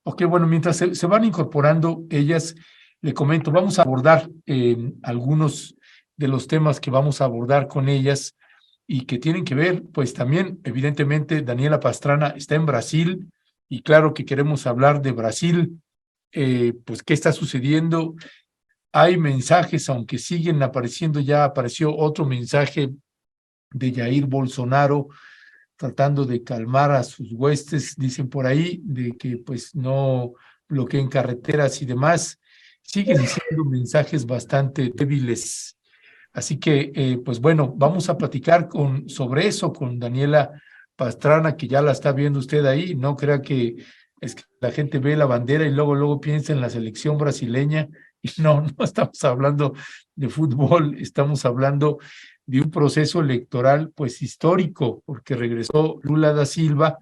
Ok, bueno, mientras se van incorporando ellas, le comento, vamos a abordar algunos de los temas que vamos a abordar con ellas y que tienen que ver, pues también, evidentemente, Daniela Pastrana está en Brasil y claro que queremos hablar de Brasil, pues qué está sucediendo. Hay mensajes, aunque siguen apareciendo, ya apareció otro mensaje de Jair Bolsonaro tratando de calmar a sus huestes, dicen por ahí, de que pues no bloqueen carreteras y demás. Siguen diciendo mensajes bastante débiles. Así que, pues bueno, vamos a platicar sobre eso con Daniela Pastrana, que ya la está viendo usted ahí. No crea que es que la gente ve la bandera y luego piensa en la selección brasileña. Y no, no estamos hablando de fútbol, estamos hablando de un proceso electoral pues histórico, porque regresó Lula da Silva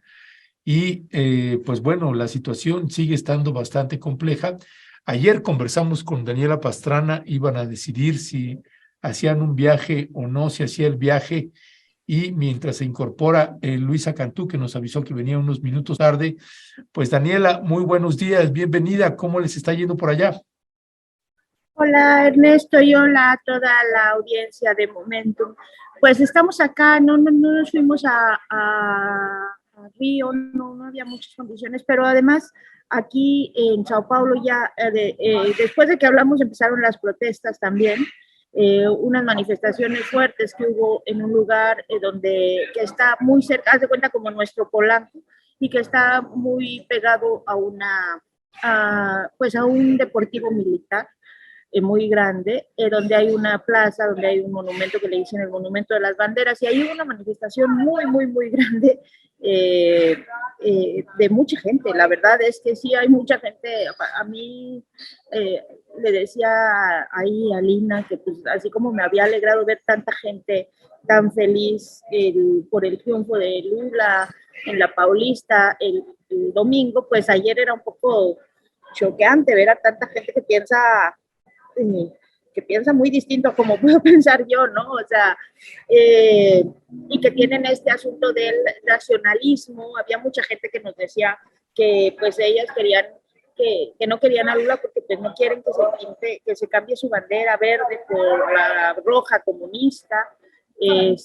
y pues bueno, la situación sigue estando bastante compleja. Ayer conversamos con Daniela Pastrana, iban a decidir si hacían un viaje o no, si hacía el viaje, y mientras se incorpora Luisa Cantú, que nos avisó que venía unos minutos tarde, pues Daniela, muy buenos días, bienvenida, ¿cómo les está yendo por allá? Hola Ernesto y hola a toda la audiencia de Momentum. Pues estamos acá, no nos fuimos a Río, no había muchas condiciones, pero además aquí en Sao Paulo ya, después de que hablamos, empezaron las protestas también, unas manifestaciones fuertes que hubo en un lugar que está muy cerca, haz de cuenta como nuestro Polanco, y que está muy pegado pues a un deportivo militar muy grande, donde hay una plaza, donde hay un monumento que le dicen el Monumento de las Banderas, y hay una manifestación muy grande de mucha gente. La verdad es que sí hay mucha gente. A mí le decía ahí a Lina que pues así como me había alegrado ver tanta gente tan feliz por el triunfo de Lula en la Paulista el domingo, pues ayer era un poco choqueante ver a tanta gente que piensa muy distinto a como puedo pensar yo, ¿no? O sea, y que tienen este asunto del nacionalismo. Había mucha gente que nos decía que pues ellas querían, que no querían a Lula porque pues no quieren que se cambie su bandera verde por la roja comunista, y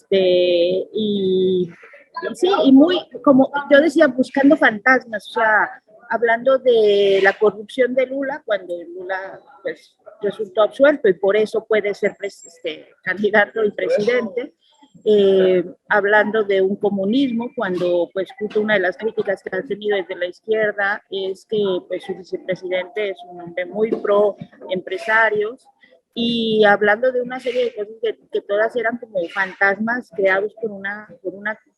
sí, y muy, como yo decía, buscando fantasmas, o sea, hablando de la corrupción de Lula, cuando Lula pues, resultó absuelto y por eso puede ser candidato y presidente, hablando de un comunismo, cuando pues justo una de las críticas que han tenido desde la izquierda es que pues su vicepresidente es un hombre muy pro empresarios, y hablando de una serie de cosas que todas eran como fantasmas creados por una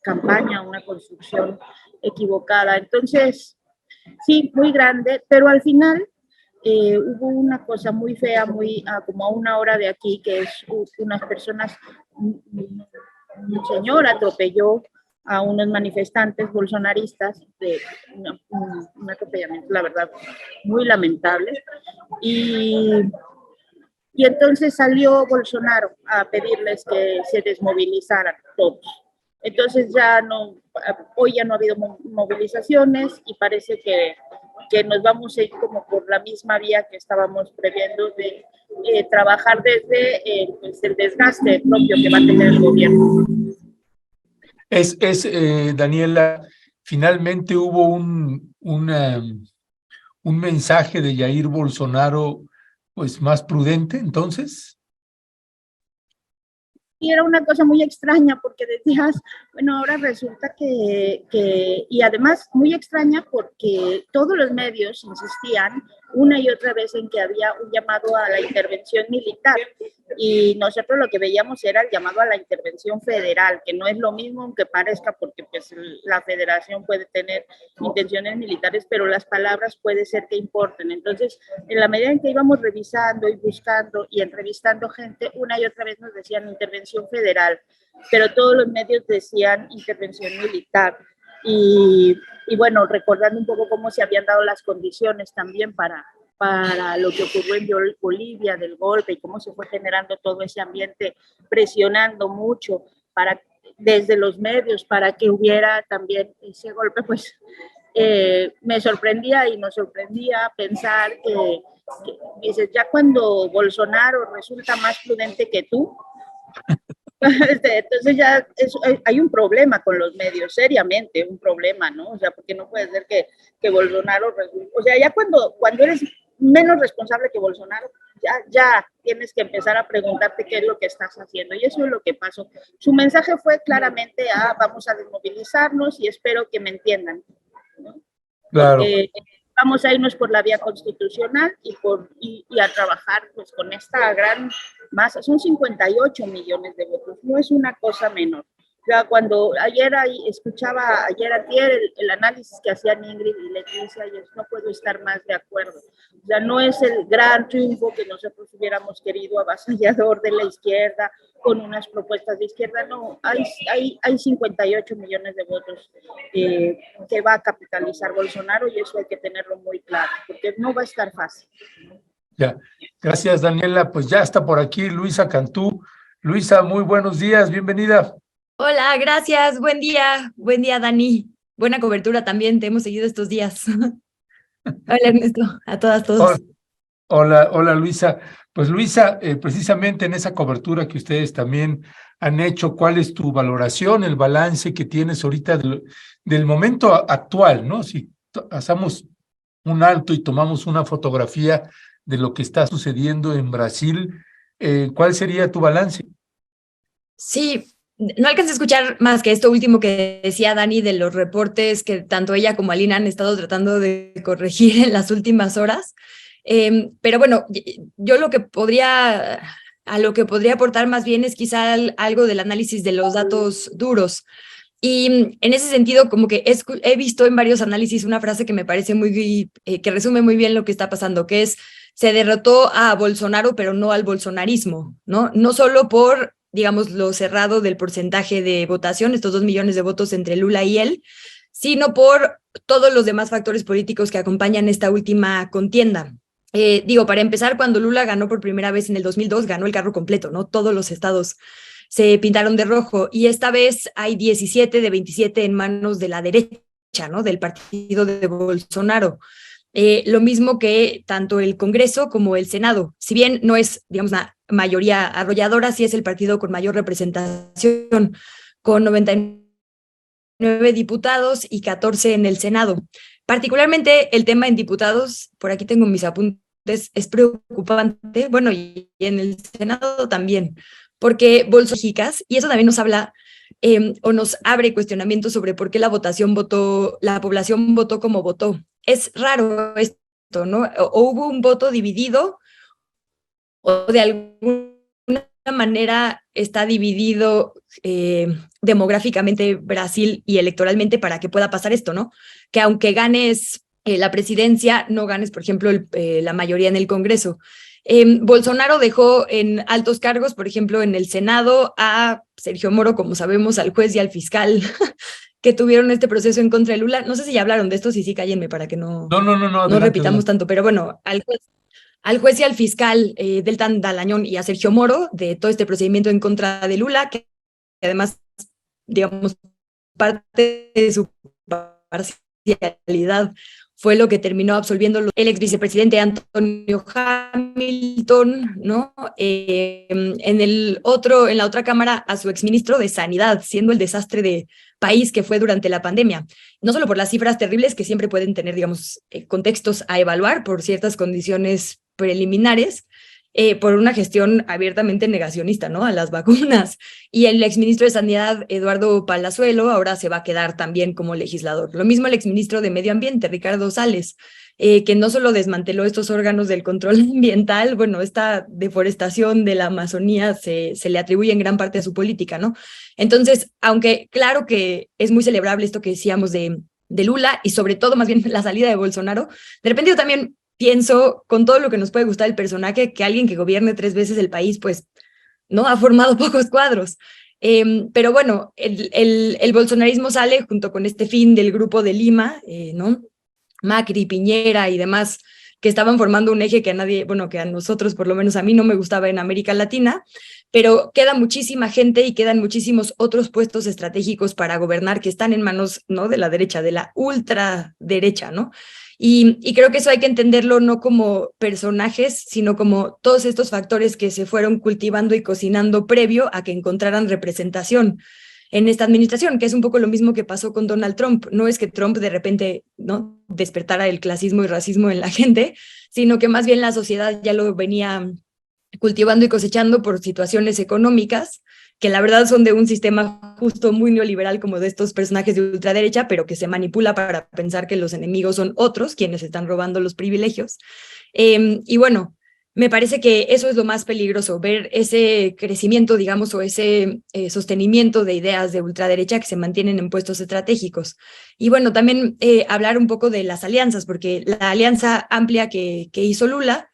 campaña, una construcción equivocada. Entonces, sí, muy grande, pero al final hubo una cosa muy fea, como a una hora de aquí, que es unas personas, un señor atropelló a unos manifestantes bolsonaristas, un atropellamiento, la verdad, muy lamentable, y y entonces salió Bolsonaro a pedirles que se desmovilizaran todos. Entonces hoy ya no ha habido movilizaciones y parece que nos vamos a ir como por la misma vía que estábamos previendo de trabajar desde pues el desgaste propio que va a tener el gobierno. Daniela, finalmente hubo un mensaje de Jair Bolsonaro pues más prudente, entonces. Y era una cosa muy extraña porque decías, bueno, ahora resulta y además muy extraña porque todos los medios insistían una y otra vez en que había un llamado a la intervención militar, y nosotros lo que veíamos era el llamado a la intervención federal, que no es lo mismo aunque parezca, porque pues la federación puede tener intenciones militares, pero las palabras puede ser que importen. Entonces, en la medida en que íbamos revisando y buscando y entrevistando gente, una y otra vez nos decían intervención federal, pero todos los medios decían intervención militar. Y bueno, recordando un poco cómo se habían dado las condiciones también para lo que ocurrió en Bolivia del golpe y cómo se fue generando todo ese ambiente, presionando mucho desde los medios para que hubiera también ese golpe, pues me sorprendía y nos sorprendía pensar que dices, ya cuando Bolsonaro resulta más prudente que tú, entonces ya hay un problema con los medios, seriamente un problema, ¿no? O sea, porque no puede ser que Bolsonaro, o sea, ya cuando eres menos responsable que Bolsonaro, ya tienes que empezar a preguntarte qué es lo que estás haciendo. Y eso es lo que pasó. Su mensaje fue claramente, vamos a desmovilizarnos y espero que me entiendan, ¿no? Claro. Porque vamos a irnos por la vía constitucional y a trabajar pues con esta gran masa. Son 58 millones de votos, no es una cosa menor. O sea, cuando escuchaba ayer el análisis que hacían Ingrid y Leticia, y no puedo estar más de acuerdo. O sea, no es el gran triunfo que nosotros hubiéramos querido, avasallador de la izquierda, con unas propuestas de izquierda, no, hay 58 millones de votos que va a capitalizar Bolsonaro, y eso hay que tenerlo muy claro, porque no va a estar fácil. Ya, gracias Daniela. Pues ya está por aquí Luisa Cantú. Luisa, muy buenos días, bienvenida. Hola, gracias, buen día Dani. Buena cobertura también, te hemos seguido estos días. Hola Ernesto, a todas, todos. Hola Luisa. Pues Luisa, precisamente en esa cobertura que ustedes también han hecho, ¿cuál es tu valoración, el balance que tienes ahorita del momento actual, ¿no? Si hacemos un alto y tomamos una fotografía de lo que está sucediendo en Brasil, ¿cuál sería tu balance? Sí, no alcancé a escuchar más que esto último que decía Dani de los reportes que tanto ella como Alina han estado tratando de corregir en las últimas horas. Pero bueno, yo a lo que podría aportar más bien es quizá algo del análisis de los datos duros. Y en ese sentido, como que he visto en varios análisis una frase que me parece que resume muy bien lo que está pasando, que es, se derrotó a Bolsonaro, pero no al bolsonarismo, ¿no? No solo por, digamos, lo cerrado del porcentaje de votación, estos 2 millones de votos entre Lula y él, sino por todos los demás factores políticos que acompañan esta última contienda. Para empezar, cuando Lula ganó por primera vez en el 2002, ganó el carro completo, ¿no? Todos los estados se pintaron de rojo, y esta vez hay 17 de 27 en manos de la derecha, ¿no? Del partido de Bolsonaro. Lo mismo que tanto el Congreso como el Senado. Si bien no es, digamos, una mayoría arrolladora, sí es el partido con mayor representación, con 99 diputados y 14 en el Senado. Particularmente el tema en diputados, por aquí tengo mis apuntes, es preocupante, bueno, y en el Senado también, porque bolsonaro, y eso también nos habla o nos abre cuestionamientos sobre por qué la población votó como votó. Es raro esto, ¿no? O hubo un voto dividido, o de alguna manera está dividido demográficamente Brasil y electoralmente para que pueda pasar esto, ¿no? Que aunque ganes la presidencia, no ganes, por ejemplo, la mayoría en el Congreso. Bolsonaro dejó en altos cargos, por ejemplo, en el Senado, a Sergio Moro, como sabemos, al juez y al fiscal que tuvieron este proceso en contra de Lula. No sé si ya hablaron de esto, sí, cállenme para que no Adelante, repitamos adelante. tanto, pero bueno, al juez y al fiscal Deltan Dalañón y a Sergio Moro de todo este procedimiento en contra de Lula, que además, digamos, parte de su parcialidad fue lo que terminó absolviendo el ex vicepresidente Antonio Hamilton, ¿no? En la otra cámara a su exministro de Sanidad, siendo el desastre de país que fue durante la pandemia. No solo por las cifras terribles que siempre pueden tener, digamos, contextos a evaluar por ciertas condiciones preliminares, por una gestión abiertamente negacionista, ¿no? A las vacunas. Y el exministro de Sanidad, Eduardo Palazuelo, ahora se va a quedar también como legislador. Lo mismo el exministro de Medio Ambiente, Ricardo Salles, que no solo desmanteló estos órganos del control ambiental, bueno, esta deforestación de la Amazonía se le atribuye en gran parte a su política, ¿no? Entonces, aunque claro que es muy celebrable esto que decíamos de Lula, y sobre todo más bien la salida de Bolsonaro, de repente yo también pienso, con todo lo que nos puede gustar el personaje, que alguien que gobierne 3 veces el país, pues, no ha formado pocos cuadros. Pero bueno, el bolsonarismo sale junto con este fin del Grupo de Lima, ¿no? Macri, Piñera y demás que estaban formando un eje que a nadie, bueno, que a nosotros, por lo menos a mí, no me gustaba en América Latina, pero queda muchísima gente y quedan muchísimos otros puestos estratégicos para gobernar que están en manos, ¿no?, de la derecha, de la ultraderecha, ¿no? Y creo que eso hay que entenderlo no como personajes, sino como todos estos factores que se fueron cultivando y cocinando previo a que encontraran representación en esta administración, que es un poco lo mismo que pasó con Donald Trump. No es que Trump de repente, ¿no?, despertara el clasismo y racismo en la gente, sino que más bien la sociedad ya lo venía cultivando y cosechando por situaciones económicas, que la verdad son de un sistema justo muy neoliberal como de estos personajes de ultraderecha, pero que se manipula para pensar que los enemigos son otros, quienes están robando los privilegios. Y bueno, me parece que eso es lo más peligroso, ver ese crecimiento, digamos, o ese sostenimiento de ideas de ultraderecha que se mantienen en puestos estratégicos. Y bueno, también hablar un poco de las alianzas, porque la alianza amplia que hizo Lula,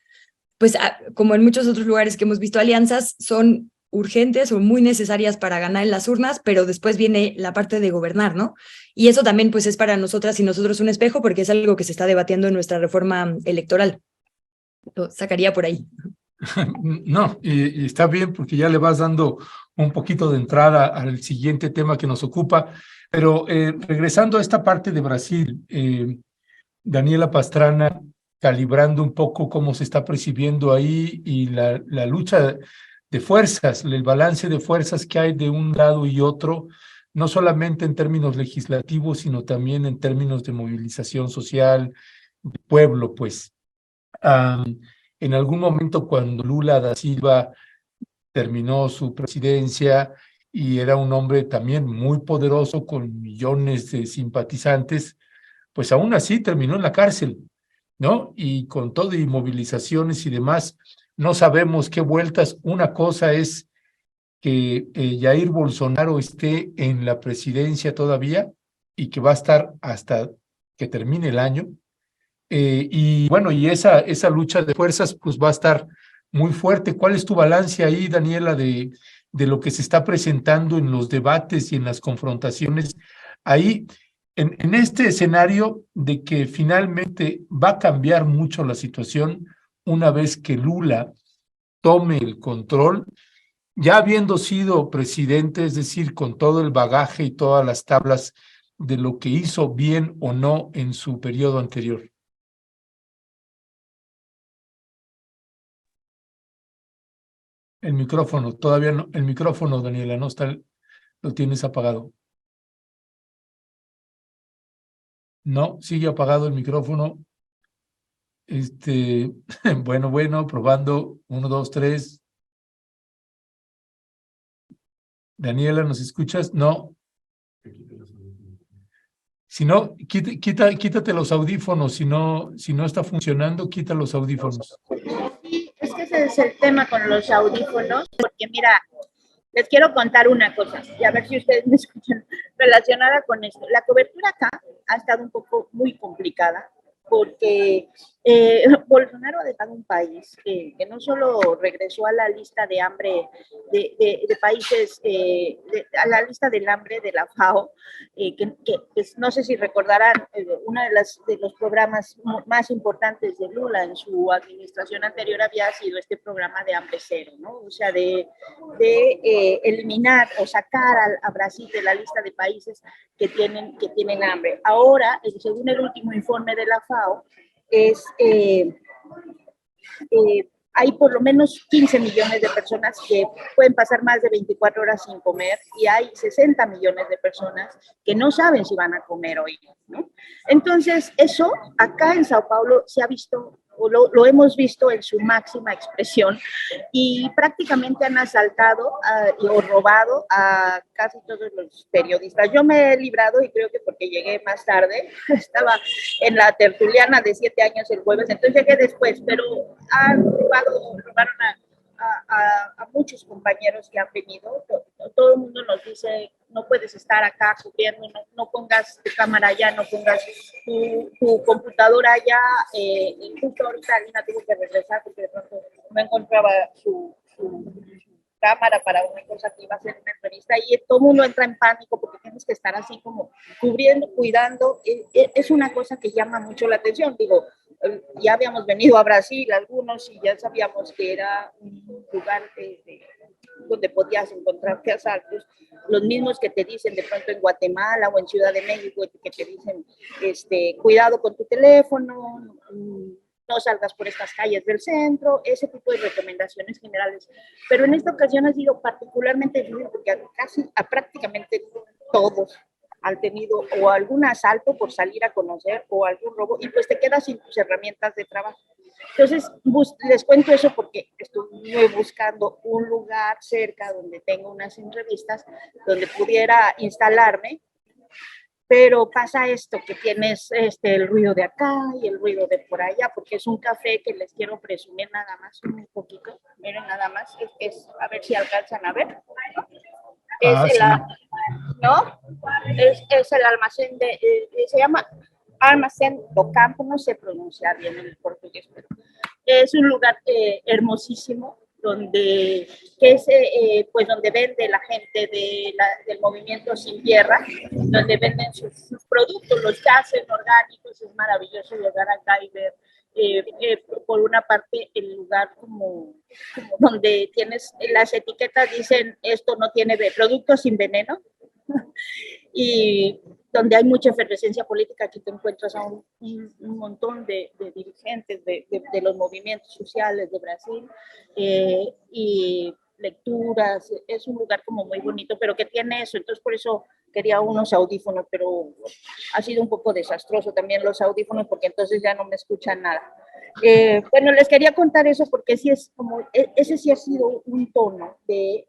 pues como en muchos otros lugares que hemos visto alianzas, son urgentes o muy necesarias para ganar en las urnas, pero después viene la parte de gobernar, ¿no? Y eso también pues es para nosotras y nosotros un espejo porque es algo que se está debatiendo en nuestra reforma electoral. Lo sacaría por ahí. No, y está bien porque ya le vas dando un poquito de entrada al siguiente tema que nos ocupa, pero regresando a esta parte de Brasil, Daniela Pastrana, calibrando un poco cómo se está percibiendo ahí y la lucha de fuerzas, el balance de fuerzas que hay de un lado y otro, no solamente en términos legislativos, sino también en términos de movilización social, de pueblo, pues. En algún momento cuando Lula da Silva terminó su presidencia y era un hombre también muy poderoso con millones de simpatizantes, pues aún así terminó en la cárcel, ¿no? Y con todo y movilizaciones y demás, no sabemos qué vueltas. Una cosa es que Jair Bolsonaro esté en la presidencia todavía y que va a estar hasta que termine el año. Y bueno, y esa lucha de fuerzas pues va a estar muy fuerte. ¿Cuál es tu balance ahí, Daniela, de lo que se está presentando en los debates y en las confrontaciones? Ahí, en este escenario de que finalmente va a cambiar mucho la situación una vez que Lula tome el control, ya habiendo sido presidente, es decir, con todo el bagaje y todas las tablas de lo que hizo bien o no en su periodo anterior. El micrófono, todavía no, el micrófono, Daniela, no está, lo tienes apagado. No, sigue apagado el micrófono. Bueno, probando. 1, 2, 3. Daniela, ¿nos escuchas? No. Si no, quítate los audífonos. Si no está funcionando, quita los audífonos. Sí, es que ese es el tema con los audífonos, porque mira, les quiero contar una cosa, y a ver si ustedes me escuchan, relacionada con esto. La cobertura acá ha estado un poco muy complicada, porque Bolsonaro ha dejado un país que no solo regresó a la lista de hambre de países, a la lista del hambre de la FAO, pues, no sé si recordarán, uno de los programas más importantes de Lula en su administración anterior había sido este programa de hambre cero, ¿no? O sea, de eliminar o sacar a Brasil de la lista de países que tienen hambre. Ahora, según el último informe de la FAO, hay por lo menos 15 millones de personas que pueden pasar más de 24 horas sin comer y hay 60 millones de personas que no saben si van a comer hoy, ¿no? Entonces, eso acá en Sao Paulo se ha visto, o lo hemos visto en su máxima expresión, y prácticamente han asaltado o robado a casi todos los periodistas. Yo me he librado, y creo que porque llegué más tarde, estaba en la tertuliana de 7 años el jueves, entonces llegué después, pero robaron a muchos compañeros que han venido. Todo el mundo nos dice, no puedes estar acá cubriendo, no pongas tu cámara allá, no pongas tu computadora allá. Justo ahorita Alina tuvo que regresar porque de pronto no encontraba su cámara para una cosa que iba a ser una entrevista, y todo el mundo entra en pánico porque tienes que estar así como cubriendo, cuidando. Es una cosa que llama mucho la atención. Digo, ya habíamos venido a Brasil algunos y ya sabíamos que era un lugar donde podías encontrarte asaltos, los mismos que te dicen de pronto en Guatemala o en Ciudad de México, que te dicen, cuidado con tu teléfono, no salgas por estas calles del centro, ese tipo de recomendaciones generales. Pero en esta ocasión ha sido particularmente difícil porque a prácticamente todos han tenido o algún asalto por salir a conocer o algún robo y pues te quedas sin tus herramientas de trabajo. Entonces, les cuento eso porque estuve buscando un lugar cerca donde tengo unas entrevistas, donde pudiera instalarme, pero pasa esto, que tienes el ruido de acá y el ruido de por allá, porque es un café que les quiero presumir nada más un poquito, miren nada más, a ver si alcanzan a ver. Sí. ¿No? Es el almacén se llama Almacén do Campo, no sé pronunciar bien en el portugués, pero es un lugar hermosísimo, donde vende la gente del movimiento Sin Tierra, donde venden sus productos, los que hacen orgánicos. Es maravilloso llegar acá y ver, por una parte, el lugar como donde tienes las etiquetas, dicen esto no tiene productos sin veneno, y donde hay mucha efervescencia política. Aquí te encuentras a un montón de dirigentes de los movimientos sociales de Brasil, y lecturas. Es un lugar como muy bonito, pero que tiene eso. Entonces, por eso quería unos audífonos, pero ha sido un poco desastroso también los audífonos, porque entonces ya no me escuchan nada. Bueno, les quería contar eso porque sí es como, ese sí ha sido un tono de...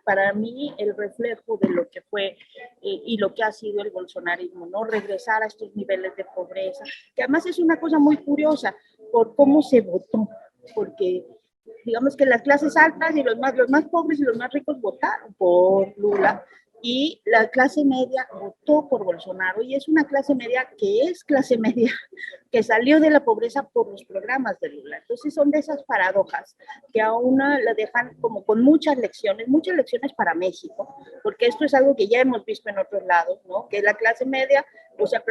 para mí, el reflejo de lo que fue y lo que ha sido el bolsonarismo, ¿no? Regresar a estos niveles de pobreza, que además es una cosa muy curiosa por cómo se votó, porque digamos que las clases altas y los más pobres y los más ricos votaron por Lula, y la clase media votó por Bolsonaro, y es una clase media que es clase media, que salió de la pobreza por los programas de Lula. Entonces son de esas paradojas que a una la dejan como con muchas lecciones para México, porque esto es algo que ya hemos visto en otros lados, ¿no? Que la clase media, o sea,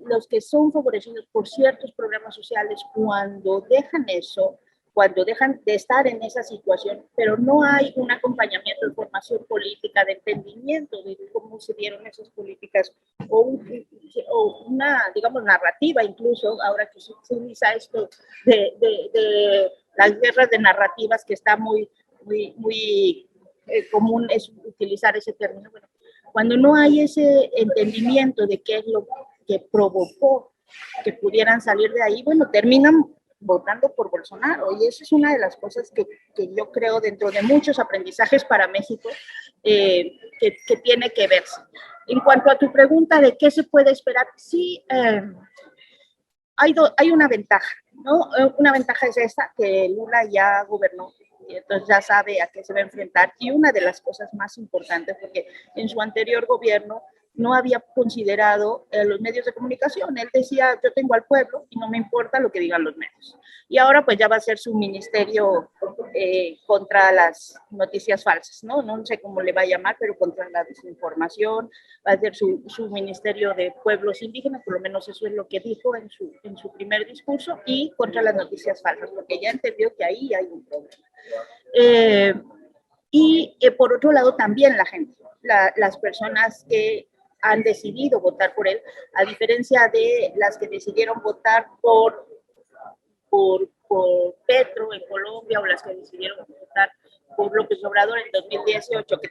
los que son favorecidos por ciertos programas sociales, cuando dejan eso, cuando dejan de estar en esa situación, pero no hay un acompañamiento de formación política, de entendimiento de cómo se dieron esas políticas, o una, digamos, narrativa, incluso, ahora que se utiliza esto de las guerras de narrativas, que está muy común es utilizar ese término. Bueno, cuando no hay ese entendimiento de qué es lo que provocó que pudieran salir de ahí, bueno, terminan votando por Bolsonaro, y eso es una de las cosas que yo creo, dentro de muchos aprendizajes para México, que tiene que verse. En cuanto a tu pregunta de qué se puede esperar, sí, hay una ventaja, ¿no? Una ventaja es esta, que Lula ya gobernó, y entonces ya sabe a qué se va a enfrentar, y una de las cosas más importantes, porque en su anterior gobierno no había considerado los medios de comunicación. Él decía, yo tengo al pueblo y no me importa lo que digan los medios. Y ahora pues ya va a ser su ministerio contra las noticias falsas, ¿no? No sé cómo le va a llamar, pero contra la desinformación. Va a ser su ministerio de pueblos indígenas, por lo menos eso es lo que dijo en su primer discurso, y contra las noticias falsas, porque ya entendió que ahí hay un problema. Por otro lado, también la gente, las personas que han decidido votar por él, a diferencia de las que decidieron votar por Petro en Colombia, o las que decidieron votar por López Obrador en 2018, que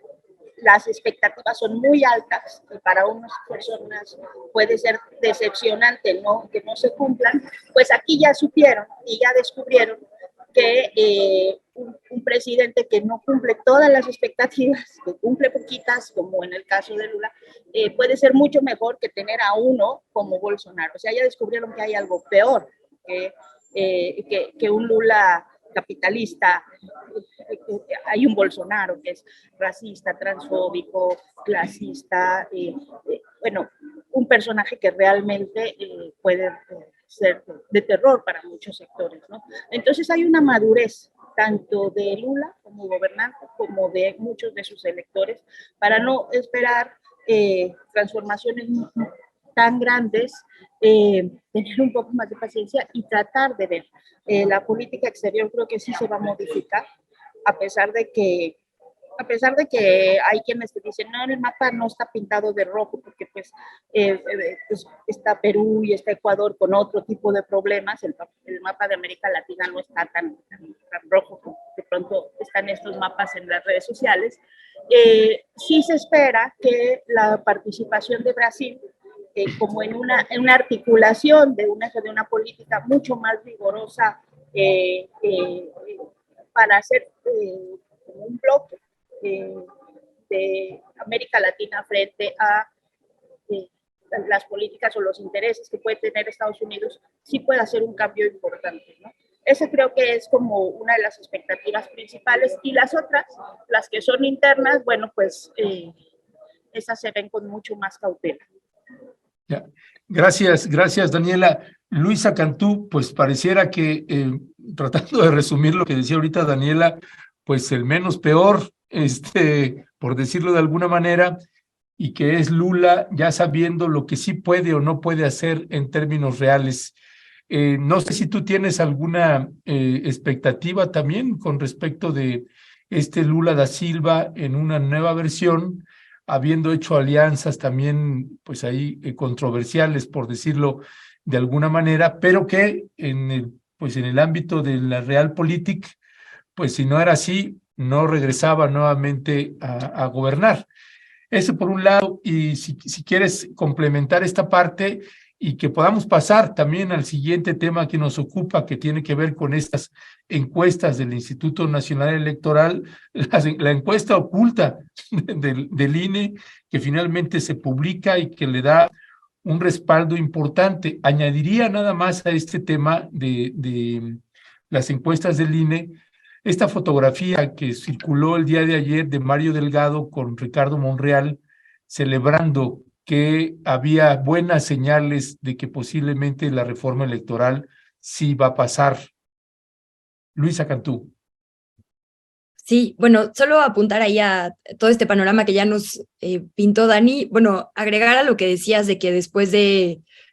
las expectativas son muy altas y para unas personas puede ser decepcionante, ¿no? Que no se cumplan. Pues aquí ya supieron y ya descubrieron que un presidente que no cumple todas las expectativas, que cumple poquitas, como en el caso de Lula, puede ser mucho mejor que tener a uno como Bolsonaro. O sea, ya descubrieron que hay algo peor que un Lula capitalista. Hay un Bolsonaro que es racista, transfóbico, clasista, bueno, un personaje que realmente puede ser de terror para muchos sectores, ¿no? Entonces hay una madurez tanto de Lula como gobernante, como de muchos de sus electores, para no esperar transformaciones tan grandes, tener un poco más de paciencia y tratar de ver. La política exterior creo que sí se va a modificar, a pesar de que hay quienes te dicen, no, el mapa no está pintado de rojo, porque pues está Perú y está Ecuador con otro tipo de problemas, el mapa de América Latina no está tan rojo como de pronto están estos mapas en las redes sociales. Sí se espera que la participación de Brasil, como en una articulación de una política mucho más vigorosa para hacer un bloque de América Latina frente a las políticas o los intereses que puede tener Estados Unidos, sí puede hacer un cambio importante, ¿no? Ese creo que es como una de las expectativas principales, y las otras, las que son internas, bueno, pues esas se ven con mucho más cautela. Ya. Gracias, Daniela. Luisa Cantú, pues pareciera que, tratando de resumir lo que decía ahorita Daniela, pues el menos peor, por decirlo de alguna manera, y que es Lula ya sabiendo lo que sí puede o no puede hacer en términos reales. No sé si tú tienes alguna expectativa también con respecto de Lula da Silva en una nueva versión, habiendo hecho alianzas también, pues ahí controversiales, por decirlo de alguna manera, pero que en el ámbito de la realpolitik, pues si no era así, no regresaba nuevamente a gobernar. Eso por un lado, y si quieres complementar esta parte y que podamos pasar también al siguiente tema que nos ocupa, que tiene que ver con estas encuestas del Instituto Nacional Electoral, la encuesta oculta del INE, que finalmente se publica y que le da un respaldo importante. Añadiría nada más a este tema de las encuestas del INE, esta fotografía que circuló el día de ayer de Mario Delgado con Ricardo Monreal, celebrando que había buenas señales de que posiblemente la reforma electoral sí va a pasar. Luisa Cantú. Sí, bueno, solo apuntar ahí a todo este panorama que ya nos pintó Dani, bueno, agregar a lo que decías de que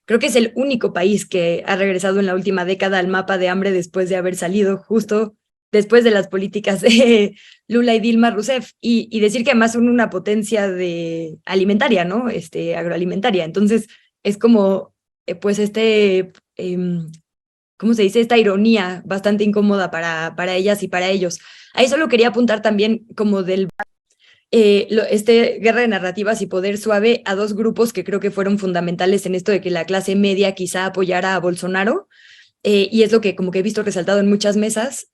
creo que es el único país que ha regresado en la última década al mapa de hambre después de haber salido justo después de las políticas de Lula y Dilma Rousseff, y decir que además son una potencia alimentaria, ¿no? Agroalimentaria. Entonces, es como, pues, ¿cómo se dice? Esta ironía bastante incómoda para ellas y para ellos. Ahí solo quería apuntar también como guerra de narrativas y poder suave a dos grupos que creo que fueron fundamentales en esto de que la clase media quizá apoyara a Bolsonaro, y es lo que como que he visto resaltado en muchas mesas.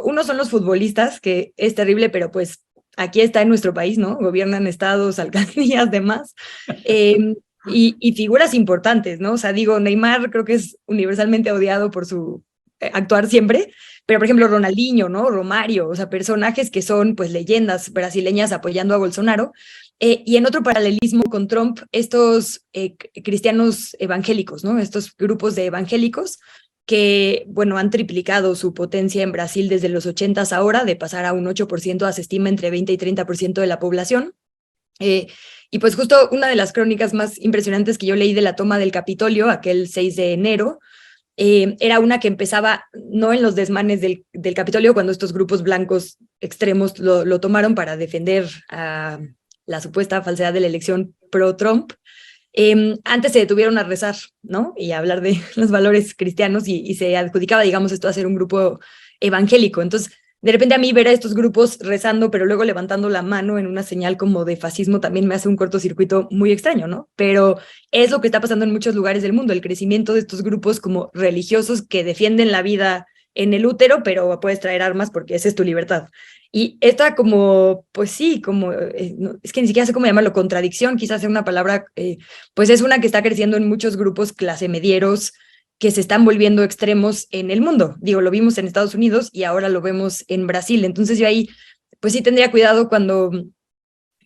Uno son los futbolistas, que es terrible, pero pues aquí está en nuestro país, ¿no? Gobiernan estados, alcaldías, demás. Y figuras importantes, ¿no? O sea, Neymar creo que es universalmente odiado por su actuar siempre, pero por ejemplo Ronaldinho, ¿no? Romario, o sea, personajes que son pues leyendas brasileñas apoyando a Bolsonaro. Y en otro paralelismo con Trump, estos cristianos evangélicos, ¿no? Estos grupos de evangélicos que, bueno, han triplicado su potencia en Brasil desde los 80s ahora, de pasar a un 8%, se estima entre 20 y 30% de la población. Y pues justo una de las crónicas más impresionantes que yo leí de la toma del Capitolio, aquel 6 de enero, era una que empezaba no en los desmanes del Capitolio, cuando estos grupos blancos extremos lo tomaron para defender a la supuesta falsedad de la elección pro-Trump. Antes se detuvieron a rezar, ¿no? Y a hablar de los valores cristianos, y se adjudicaba, digamos, esto a ser un grupo evangélico. Entonces, de repente a mí ver a estos grupos rezando, pero luego levantando la mano en una señal como de fascismo, también me hace un cortocircuito muy extraño, ¿no? Pero es lo que está pasando en muchos lugares del mundo, el crecimiento de estos grupos como religiosos que defienden la vida en el útero, pero puedes traer armas porque esa es tu libertad. Y esta como, pues sí, como, no, es que ni siquiera sé cómo llamarlo, contradicción, quizás sea una palabra, pues es una que está creciendo en muchos grupos clase medieros que se están volviendo extremos en el mundo. Lo vimos en Estados Unidos y ahora lo vemos en Brasil. Entonces yo ahí, pues sí tendría cuidado cuando,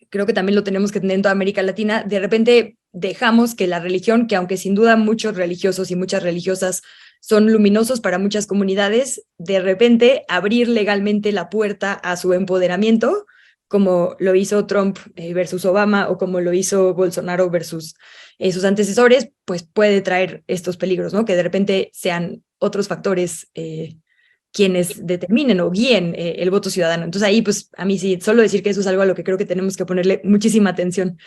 creo que también lo tenemos que tener en toda América Latina, de repente dejamos que la religión, que aunque sin duda muchos religiosos y muchas religiosas son luminosos para muchas comunidades, de repente abrir legalmente la puerta a su empoderamiento como lo hizo Trump versus Obama o como lo hizo Bolsonaro versus sus antecesores, pues puede traer estos peligros, ¿no? Que de repente sean otros factores quienes determinen o guíen el voto ciudadano. Entonces ahí, pues a mí sí, solo decir que eso es algo a lo que creo que tenemos que ponerle muchísima atención.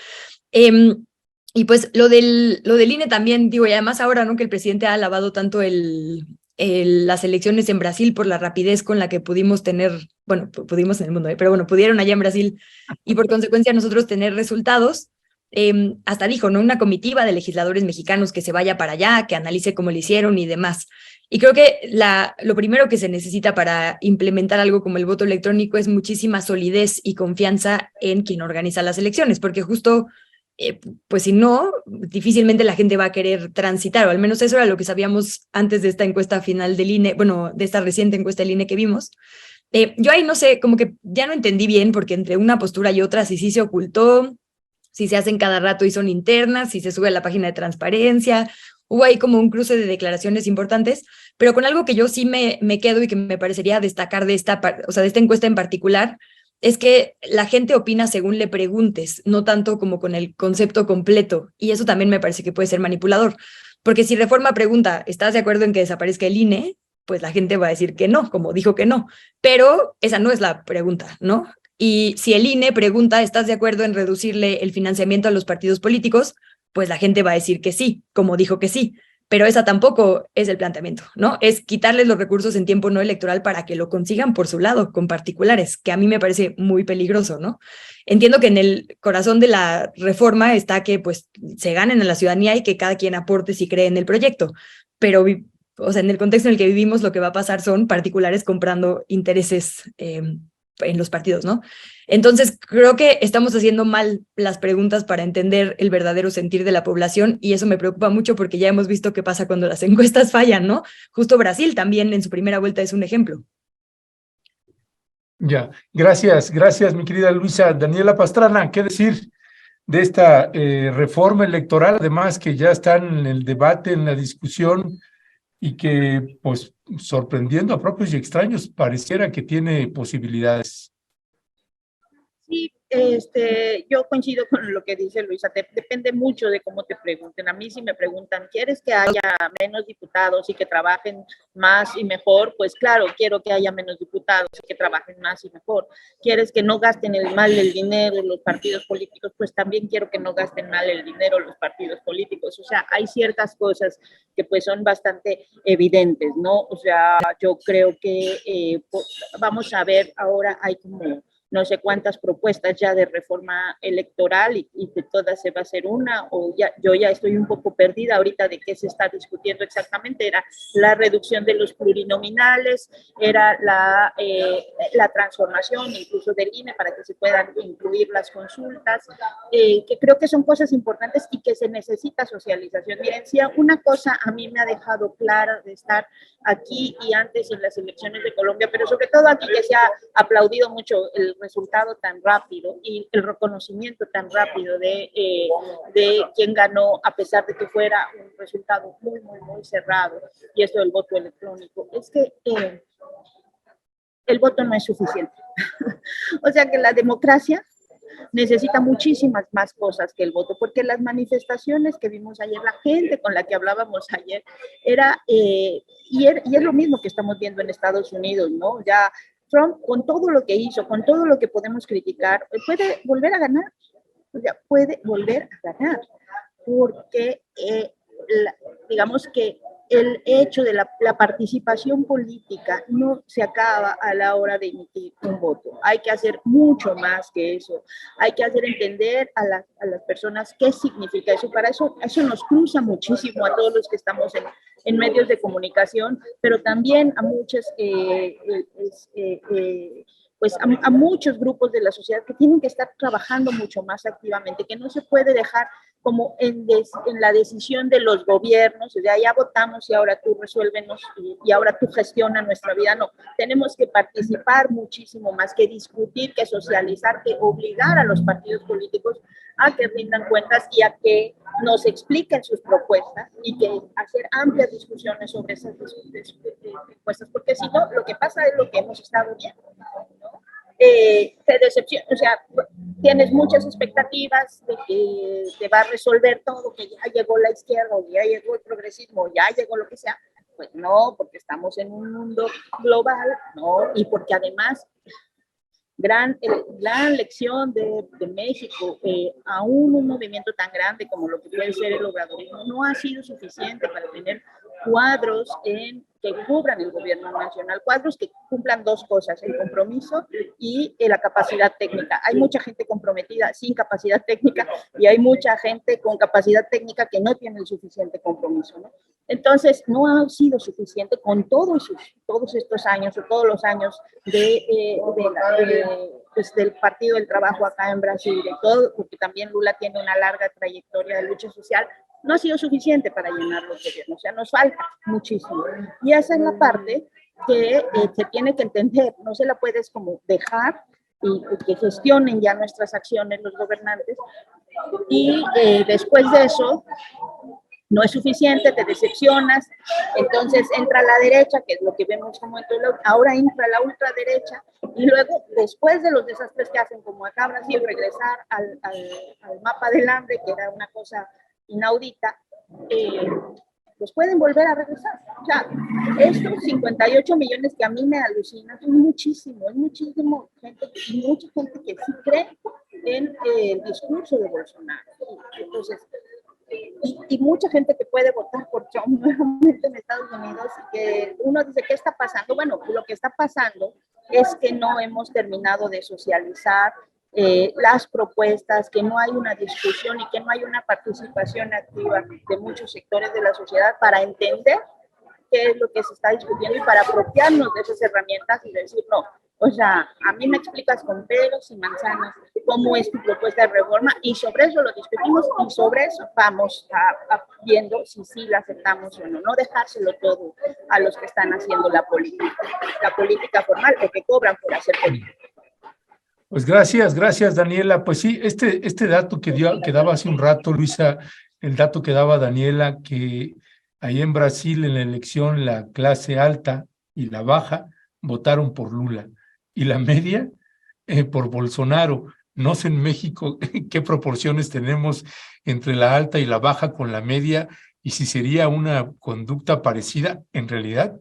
Y pues lo del INE también, digo, y además ahora, ¿no? Que el presidente ha alabado tanto las elecciones en Brasil por la rapidez con la que pudimos tener, bueno, pudimos en el mundo, pero bueno, pudieron allá en Brasil y por consecuencia nosotros tener resultados. Hasta dijo, ¿no? Una comitiva de legisladores mexicanos que se vaya para allá, que analice cómo lo hicieron y demás. Y creo que lo primero que se necesita para implementar algo como el voto electrónico es muchísima solidez y confianza en quien organiza las elecciones, porque justo pues si no, difícilmente la gente va a querer transitar, o al menos eso era lo que sabíamos antes de esta encuesta final del INE, bueno, de esta reciente encuesta del INE que vimos. Yo ahí no sé, como que ya no entendí bien, porque entre una postura y otra, si sí se ocultó, si se hacen cada rato y son internas, si se sube a la página de transparencia, hubo ahí como un cruce de declaraciones importantes, pero con algo que yo sí me quedo y que me parecería destacar de o sea, de esta encuesta en particular, es que la gente opina según le preguntes, no tanto como con el concepto completo, y eso también me parece que puede ser manipulador, porque si Reforma pregunta, ¿estás de acuerdo en que desaparezca el INE? Pues la gente va a decir que no, como dijo que no, pero esa no es la pregunta, ¿no? Y si el INE pregunta, ¿estás de acuerdo en reducirle el financiamiento a los partidos políticos? Pues la gente va a decir que sí, como dijo que sí, pero esa tampoco es el planteamiento, ¿no? Es quitarles los recursos en tiempo no electoral para que lo consigan por su lado, con particulares, que a mí me parece muy peligroso, ¿no? Entiendo que en el corazón de la reforma está que pues se ganen a la ciudadanía y que cada quien aporte si cree en el proyecto, pero o sea, en el contexto en el que vivimos lo que va a pasar son particulares comprando intereses en los partidos, ¿no? Entonces, creo que estamos haciendo mal las preguntas para entender el verdadero sentir de la población y eso me preocupa mucho porque ya hemos visto qué pasa cuando las encuestas fallan, ¿no? Justo Brasil también en su primera vuelta es un ejemplo. Ya, gracias, mi querida Luisa. Daniela Pastrana, ¿qué decir de esta reforma electoral? Además que ya están en el debate, en la discusión y que, pues, sorprendiendo a propios y extraños, pareciera que tiene posibilidades. Sí, yo coincido con lo que dice Luisa, depende mucho de cómo te pregunten. A mí si me preguntan, ¿quieres que haya menos diputados y que trabajen más y mejor? Pues claro, quiero que haya menos diputados y que trabajen más y mejor. ¿Quieres que no gasten mal el dinero los partidos políticos? Pues también quiero que no gasten mal el dinero los partidos políticos. O sea, hay ciertas cosas que pues son bastante evidentes, ¿no? O sea, yo creo que vamos a ver, ahora hay como no sé cuántas propuestas ya de reforma electoral y de todas se va a hacer una, o ya, yo ya estoy un poco perdida ahorita de qué se está discutiendo exactamente. Era la reducción de los plurinominales, era la transformación incluso del INE para que se puedan incluir las consultas, que creo que son cosas importantes y que se necesita socialización. Miren, si una cosa a mí me ha dejado clara de estar aquí y antes en las elecciones de Colombia, pero sobre todo aquí que se ha aplaudido mucho el resultado tan rápido y el reconocimiento tan rápido de quién ganó, a pesar de que fuera un resultado muy, muy, muy cerrado, y esto del voto electrónico, es que el voto no es suficiente. O sea que la democracia necesita muchísimas más cosas que el voto, porque las manifestaciones que vimos ayer, la gente con la que hablábamos ayer, y es lo mismo que estamos viendo en Estados Unidos, ¿no? Ya Trump, con todo lo que hizo, con todo lo que podemos criticar, puede volver a ganar, o sea, puede volver a ganar, porque digamos que el hecho de la participación política no se acaba a la hora de emitir un voto. Hay que hacer mucho más que eso. Hay que hacer entender a las personas qué significa eso. Para eso nos cruza muchísimo a todos los que estamos en medios de comunicación, pero también a muchos pues a muchos grupos de la sociedad que tienen que estar trabajando mucho más activamente, que no se puede dejar como en la decisión de los gobiernos, o sea, ya votamos y ahora tú resuélvenos y ahora tú gestionas nuestra vida. No, tenemos que participar muchísimo más, que discutir, que socializar, que obligar a los partidos políticos a que rindan cuentas y a que nos expliquen sus propuestas y que hacer amplias discusiones sobre esas propuestas, porque si no, lo que pasa es lo que hemos estado viendo, ¿no? te decepciona, o sea, tienes muchas expectativas de que te va a resolver todo, que ya llegó la izquierda, o ya llegó el progresismo, ya llegó lo que sea. Pues no, porque estamos en un mundo global, no, y porque además gran lección de México, aún un movimiento tan grande como lo que puede ser el obradorismo, no ha sido suficiente para tener cuadros que cubran el gobierno nacional, cuadros que cumplan dos cosas, el compromiso y la capacidad técnica. Hay mucha gente comprometida sin capacidad técnica y hay mucha gente con capacidad técnica que no tiene el suficiente compromiso, ¿no? Entonces, no ha sido suficiente con todos estos años o todos los años pues, del Partido del Trabajo acá en Brasil, de todo, porque también Lula tiene una larga trayectoria de lucha social. No ha sido suficiente para llenar los gobiernos, o sea, nos falta muchísimo. Y esa es la parte que se tiene que entender, no se la puedes como dejar y que gestionen ya nuestras acciones los gobernantes. Y después de eso, no es suficiente, te decepcionas, entonces entra la derecha, que es lo que vemos como en todo, ahora entra la ultraderecha, y luego, después de los desastres que hacen, como acá Brasil, regresar al mapa del hambre, que era una cosa inaudita, pues pueden volver a regresar. O sea, estos 58 millones que a mí me alucinan, es muchísimo gente, y mucha gente que sí cree en el discurso de Bolsonaro. Entonces, y mucha gente que puede votar por Trump nuevamente en Estados Unidos, que uno dice, ¿qué está pasando? Bueno, lo que está pasando es que no hemos terminado de socializar las propuestas, que no hay una discusión y que no hay una participación activa de muchos sectores de la sociedad para entender qué es lo que se está discutiendo y para apropiarnos de esas herramientas y decir, no, o sea, a mí me explicas con pelos y manzanas cómo es tu propuesta de reforma y sobre eso lo discutimos y sobre eso vamos a viendo si sí la aceptamos o no, no dejárselo todo a los que están haciendo la política formal o que cobran por hacer política. Pues gracias, Daniela. Pues sí, este dato que daba hace un rato, Luisa, el dato que daba Daniela, que ahí en Brasil, en la elección, la clase alta y la baja votaron por Lula, y la media por Bolsonaro. No sé en México qué proporciones tenemos entre la alta y la baja con la media, y si sería una conducta parecida. En realidad,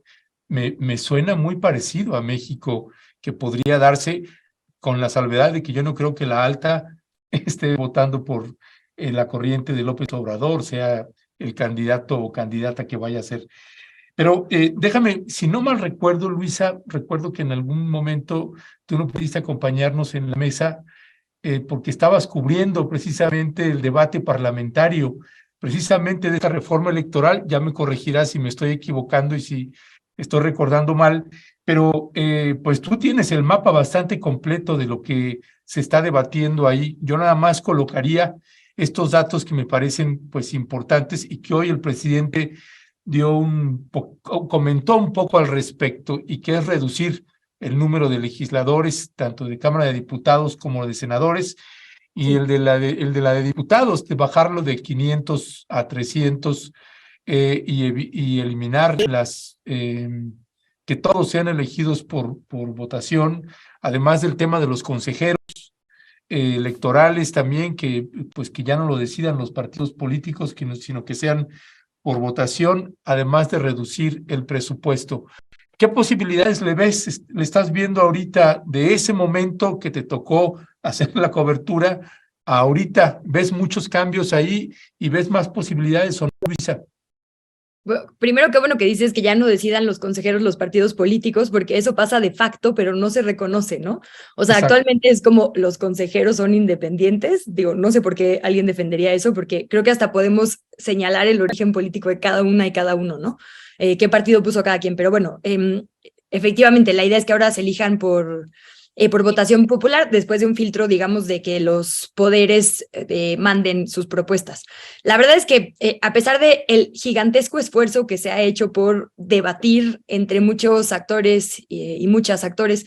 me suena muy parecido a México, que podría darse, con la salvedad de que yo no creo que la alta esté votando por la corriente de López Obrador, sea el candidato o candidata que vaya a ser. Pero déjame, si no mal recuerdo, Luisa, recuerdo que en algún momento tú no pudiste acompañarnos en la mesa porque estabas cubriendo precisamente el debate parlamentario, precisamente de esta reforma electoral. Ya me corregirás si me estoy equivocando y si estoy recordando mal, pero pues tú tienes el mapa bastante completo de lo que se está debatiendo ahí. Yo nada más colocaría estos datos que me parecen pues importantes y que hoy el presidente comentó un poco al respecto, y que es reducir el número de legisladores, tanto de Cámara de Diputados como de senadores, y el de la de diputados, de bajarlo de 500 a 300 y eliminar que todos sean elegidos por votación, además del tema de los consejeros electorales también, que ya no lo decidan los partidos políticos, sino que sean por votación, además de reducir el presupuesto. ¿Qué posibilidades le ves, le estás viendo ahorita de ese momento que te tocó hacer la cobertura a ahorita? ¿Ves muchos cambios ahí y ves más posibilidades o no, Luisa? Bueno, primero, qué bueno que dices que ya no decidan los consejeros los partidos políticos, porque eso pasa de facto, pero no se reconoce, ¿no? O sea, exacto. Actualmente es como los consejeros son independientes. Digo, no sé por qué alguien defendería eso, porque creo que hasta podemos señalar el origen político de cada una y cada uno, ¿no? Qué partido puso cada quien. Pero bueno, efectivamente, la idea es que ahora se elijan por votación popular, después de un filtro, digamos, de que los poderes manden sus propuestas. La verdad es que a pesar del gigantesco esfuerzo que se ha hecho por debatir entre muchos actores y muchas actores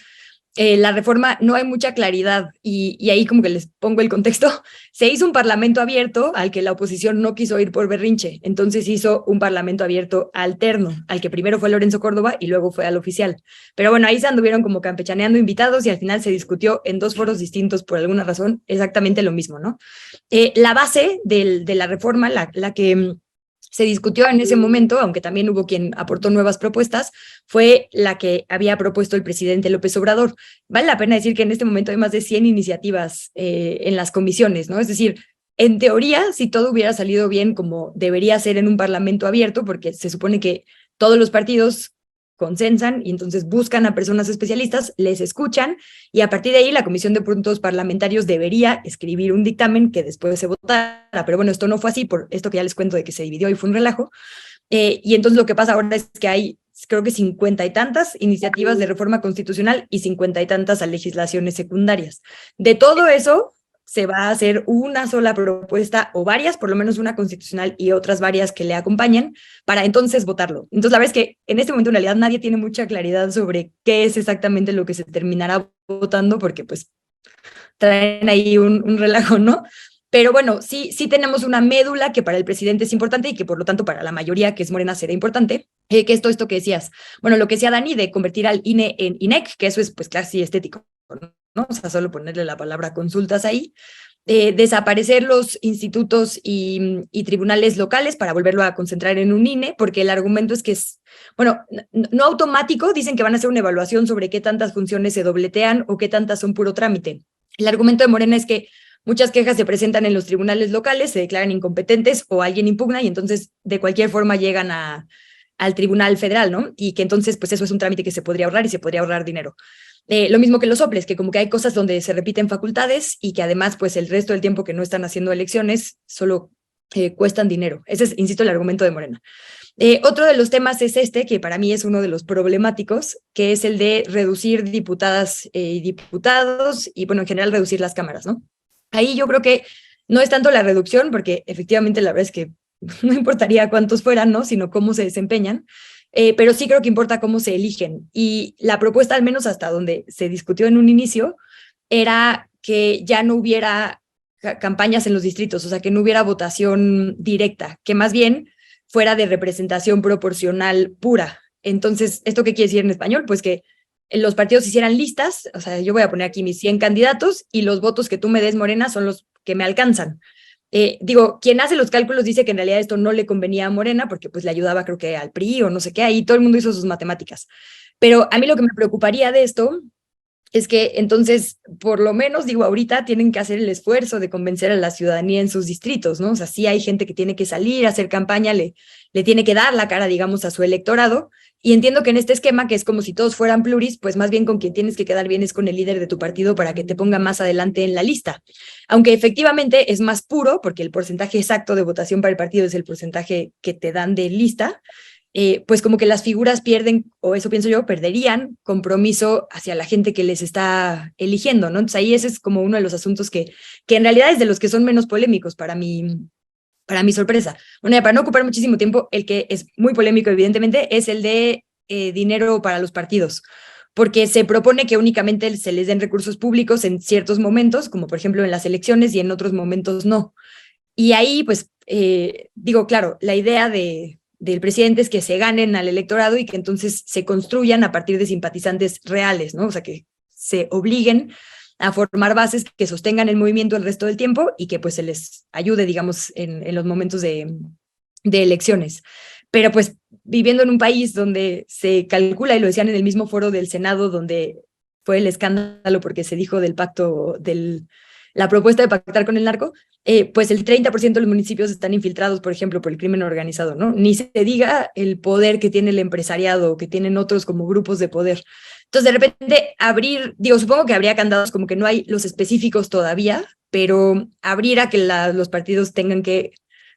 la reforma no hay mucha claridad y ahí como que les pongo el contexto. Se hizo un parlamento abierto al que la oposición no quiso ir por berrinche, entonces hizo un parlamento abierto alterno, al que primero fue Lorenzo Córdoba y luego fue al oficial. Pero bueno, ahí se anduvieron como campechaneando invitados y al final se discutió en 2 foros distintos por alguna razón exactamente lo mismo, ¿no? La base de la reforma, la que se discutió en ese momento, aunque también hubo quien aportó nuevas propuestas, fue la que había propuesto el presidente López Obrador. Vale la pena decir que en este momento hay más de 100 iniciativas en las comisiones, ¿no? Es decir, en teoría, si todo hubiera salido bien como debería ser en un parlamento abierto, porque se supone que todos los partidos consensan y entonces buscan a personas especialistas, les escuchan y a partir de ahí la Comisión de Puntos Parlamentarios debería escribir un dictamen que después se votara, pero bueno, esto no fue así por esto que ya les cuento de que se dividió y fue un relajo, y entonces lo que pasa ahora es que hay creo que 50 y tantas iniciativas de reforma constitucional y 50 y tantas a legislaciones secundarias. De todo eso se va a hacer una sola propuesta o varias, por lo menos una constitucional y otras varias que le acompañen, para entonces votarlo. Entonces, la verdad es que en este momento en realidad nadie tiene mucha claridad sobre qué es exactamente lo que se terminará votando, porque pues traen ahí un relajo, ¿no? Pero bueno, sí tenemos una médula que para el presidente es importante y que por lo tanto para la mayoría que es Morena será importante, que es todo esto que decías. Bueno, lo que decía Dani de convertir al INE en INEC, que eso es pues casi estético, ¿no? O sea, solo ponerle la palabra consultas ahí. Desaparecer los institutos y tribunales locales para volverlo a concentrar en un INE, porque el argumento es que es, bueno, no automático, dicen que van a hacer una evaluación sobre qué tantas funciones se dobletean o qué tantas son puro trámite. El argumento de Morena es que muchas quejas se presentan en los tribunales locales, se declaran incompetentes o alguien impugna y entonces de cualquier forma llegan al Tribunal Federal, ¿no? Y que entonces pues eso es un trámite que se podría ahorrar y se podría ahorrar dinero. Lo mismo que los soples, que como que hay cosas donde se repiten facultades y que además pues el resto del tiempo que no están haciendo elecciones solo cuestan dinero. Ese es, insisto, el argumento de Morena. Otro de los temas es este, que para mí es uno de los problemáticos, que es el de reducir diputadas y diputados y bueno, en general reducir las cámaras, ¿no? Ahí yo creo que no es tanto la reducción, porque efectivamente la verdad es que no importaría cuántos fueran, ¿no? Sino cómo se desempeñan. Pero sí creo que importa cómo se eligen. Y la propuesta, al menos hasta donde se discutió en un inicio, era que ya no hubiera campañas en los distritos, o sea, que no hubiera votación directa, que más bien fuera de representación proporcional pura. Entonces, ¿esto qué quiere decir en español? Pues que los partidos hicieran listas, o sea, yo voy a poner aquí mis 100 candidatos y los votos que tú me des, Morena, son los que me alcanzan. Digo, quien hace los cálculos dice que en realidad esto no le convenía a Morena porque pues le ayudaba creo que al PRI o no sé qué, ahí todo el mundo hizo sus matemáticas. Pero a mí lo que me preocuparía de esto es que entonces, por lo menos, digo, ahorita tienen que hacer el esfuerzo de convencer a la ciudadanía en sus distritos, ¿no? O sea, sí hay gente que tiene que salir a hacer campaña, le tiene que dar la cara, digamos, a su electorado, y entiendo que en este esquema, que es como si todos fueran pluris, pues más bien con quien tienes que quedar bien es con el líder de tu partido para que te ponga más adelante en la lista. Aunque efectivamente es más puro, porque el porcentaje exacto de votación para el partido es el porcentaje que te dan de lista, pues como que las figuras pierden, o eso pienso yo, perderían compromiso hacia la gente que les está eligiendo, ¿no? Entonces ahí ese es como uno de los asuntos que en realidad es de los que son menos polémicos para mi sorpresa. Bueno, ya para no ocupar muchísimo tiempo, el que es muy polémico evidentemente es el de dinero para los partidos, porque se propone que únicamente se les den recursos públicos en ciertos momentos, como por ejemplo en las elecciones y en otros momentos no. Y ahí, pues, digo, claro, la idea del presidente es que se ganen al electorado y que entonces se construyan a partir de simpatizantes reales, ¿no? O sea, que se obliguen a formar bases que sostengan el movimiento el resto del tiempo y que pues se les ayude, digamos, en los momentos de elecciones. Pero pues viviendo en un país donde se calcula, y lo decían en el mismo foro del Senado, donde fue el escándalo porque se dijo del pacto, la propuesta de pactar con el narco, pues el 30% de los municipios están infiltrados, por ejemplo, por el crimen organizado, ¿no? Ni se diga el poder que tiene el empresariado, que tienen otros como grupos de poder. Entonces, de repente, digo, supongo que habría candados como que no hay los específicos todavía, pero abrir a que los partidos tengan que,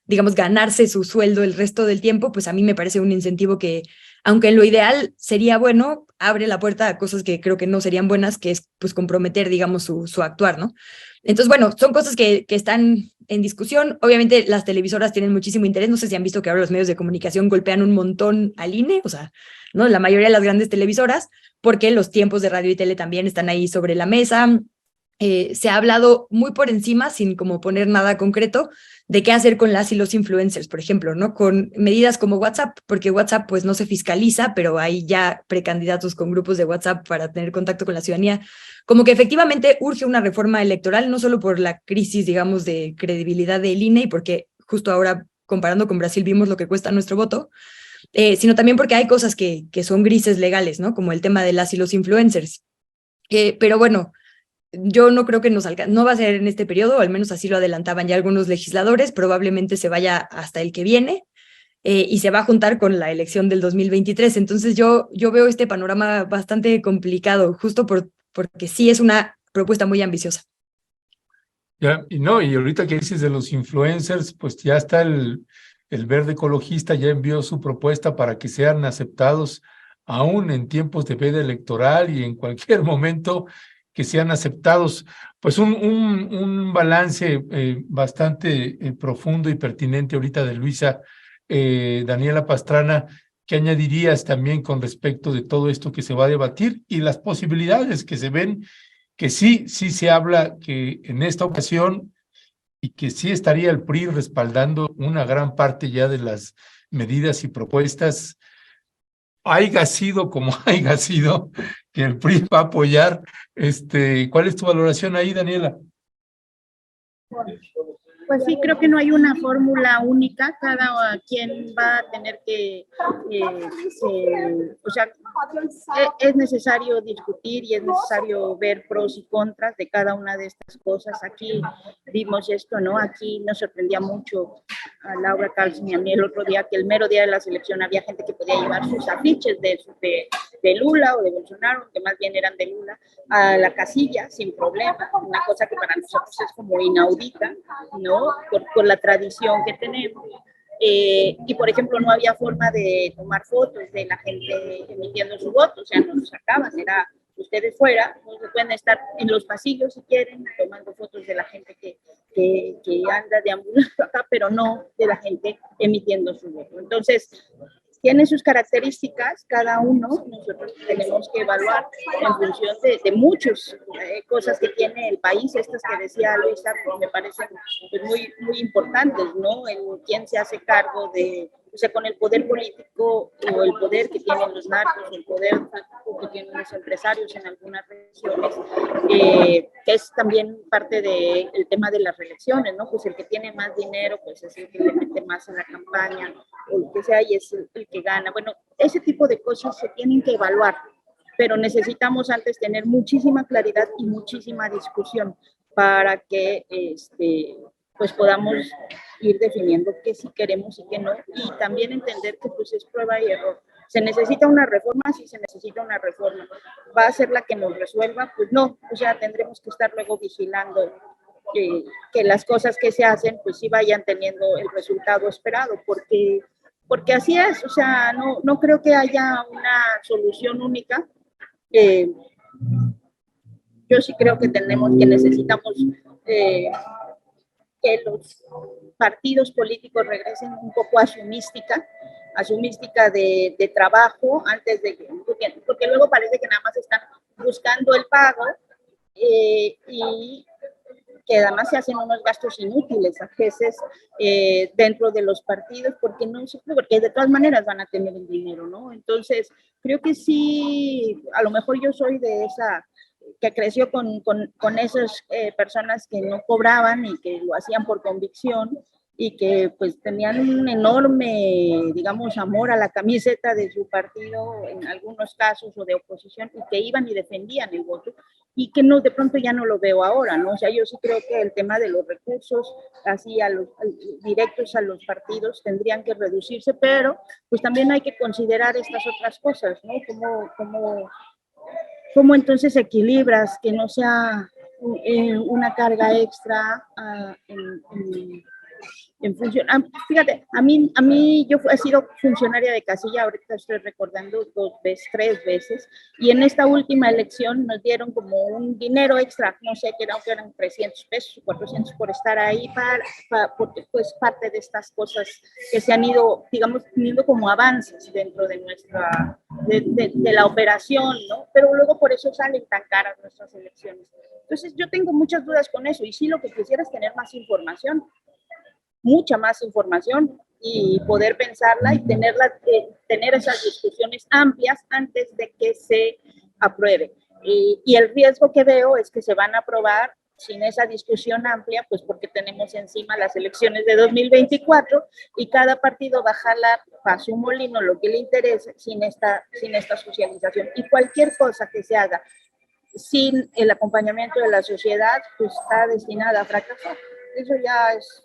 digamos, ganarse su sueldo el resto del tiempo, pues a mí me parece un incentivo que, aunque en lo ideal sería bueno, abre la puerta a cosas que creo que no serían buenas, que es pues comprometer, digamos, su actuar, ¿no? Entonces, bueno, son cosas que están en discusión. Obviamente las televisoras tienen muchísimo interés. No sé si han visto que ahora los medios de comunicación golpean un montón al INE, o sea, ¿no? La mayoría de las grandes televisoras, porque los tiempos de radio y tele también están ahí sobre la mesa. Se ha hablado muy por encima, sin como poner nada concreto, de qué hacer con las y los influencers, por ejemplo, ¿no? Con medidas como WhatsApp, porque WhatsApp pues no se fiscaliza, pero hay ya precandidatos con grupos de WhatsApp para tener contacto con la ciudadanía. Como que efectivamente urge una reforma electoral, no solo por la crisis, digamos, de credibilidad del INE y porque justo ahora, comparando con Brasil, vimos lo que cuesta nuestro voto, sino también porque hay cosas que son grises legales, ¿no? Como el tema de las y los influencers. Pero bueno, yo no creo que no va a ser en este periodo, o al menos así lo adelantaban ya algunos legisladores, probablemente se vaya hasta el que viene y se va a juntar con la elección del 2023. Entonces yo veo este panorama bastante complicado, justo porque sí es una propuesta muy ambiciosa. Ya, y no, y ahorita que dices de los influencers, pues ya está el Verde Ecologista, ya envió su propuesta para que sean aceptados aún en tiempos de veda electoral y en cualquier momento que sean aceptados. Pues un balance bastante profundo y pertinente ahorita de Luisa. Daniela Pastrana, ¿qué añadirías también con respecto de todo esto que se va a debatir y las posibilidades que se ven? Que sí se habla que en esta ocasión y que sí estaría el PRI respaldando una gran parte ya de las medidas y propuestas, haya sido como haya sido, que el PRI va a apoyar. ¿Cuál es tu valoración ahí, Daniela? Pues sí, creo que no hay una fórmula única, cada quien va a tener que, o sea, es necesario discutir y es necesario ver pros y contras de cada una de estas cosas. Aquí vimos esto, ¿no? Aquí nos sorprendía mucho a Laura Carlson y a mí el otro día que el mero día de la selección había gente que podía llevar sus afiches de Lula o de Bolsonaro, que más bien eran de Lula, a la casilla sin problema, una cosa que para nosotros es como inaudita, ¿no? Por la tradición que tenemos. Y por ejemplo no había forma de tomar fotos de la gente emitiendo su voto, o sea, no nos sacaban, era ustedes fuera, no se pueden estar en los pasillos si quieren, tomando fotos de la gente que anda deambulando acá, pero no de la gente emitiendo su voto. Entonces, tiene sus características, cada uno, nosotros tenemos que evaluar en función de muchas cosas que tiene el país, estas que decía Luisa, pues me parecen pues, muy importantes, ¿no? En quién se hace cargo de, o sea, con el poder político o el poder que tienen los narcos, el poder que tienen los empresarios en algunas regiones, que es también parte del tema de las reelecciones, ¿no? Pues el que tiene más dinero, pues es el que le mete más en la campaña, o lo que sea, y es el que gana. Bueno, ese tipo de cosas se tienen que evaluar, pero necesitamos antes tener muchísima claridad y muchísima discusión para que pues podamos ir definiendo qué sí queremos y qué no, y también entender que pues es prueba y error. ¿Se necesita una reforma? Sí, se necesita una reforma. ¿Va a ser la que nos resuelva? Pues no, pues ya tendremos que estar luego vigilando que las cosas que se hacen pues sí vayan teniendo el resultado esperado, porque así es, o sea, no creo que haya una solución única. Yo sí creo que necesitamos que los partidos políticos regresen un poco a su mística de trabajo, antes de porque luego parece que nada más están buscando el pago y que además se hacen unos gastos inútiles a veces dentro de los partidos, porque de todas maneras van a tener el dinero, ¿no? Entonces, creo que sí, a lo mejor yo soy de esa que creció con esas personas que no cobraban y que lo hacían por convicción y que pues tenían un enorme, digamos, amor a la camiseta de su partido en algunos casos o de oposición y que iban y defendían el voto y que no, de pronto ya no lo veo ahora, ¿no? O sea, yo sí creo que el tema de los recursos así directos a los partidos tendrían que reducirse, pero pues también hay que considerar estas otras cosas, ¿no? ¿Cómo entonces equilibras que no sea una carga extra en función, fíjate, a mí yo he sido funcionaria de casilla, ahorita estoy recordando 3 veces, y en esta última elección nos dieron como un dinero extra, no sé, que eran 300 pesos, 400 por estar ahí, porque pues parte de estas cosas que se han ido, digamos, teniendo como avances dentro de nuestra, de la operación, ¿no? Pero luego por eso salen tan caras nuestras elecciones. Entonces yo tengo muchas dudas con eso, y sí lo que quisiera es tener más información, mucha más información, y poder pensarla y tener esas discusiones amplias antes de que se apruebe. Y el riesgo que veo es que se van a aprobar sin esa discusión amplia, pues porque tenemos encima las elecciones de 2024 y cada partido va a jalar para su molino lo que le interese sin esta socialización. Y cualquier cosa que se haga sin el acompañamiento de la sociedad, pues está destinada a fracasar. Eso ya es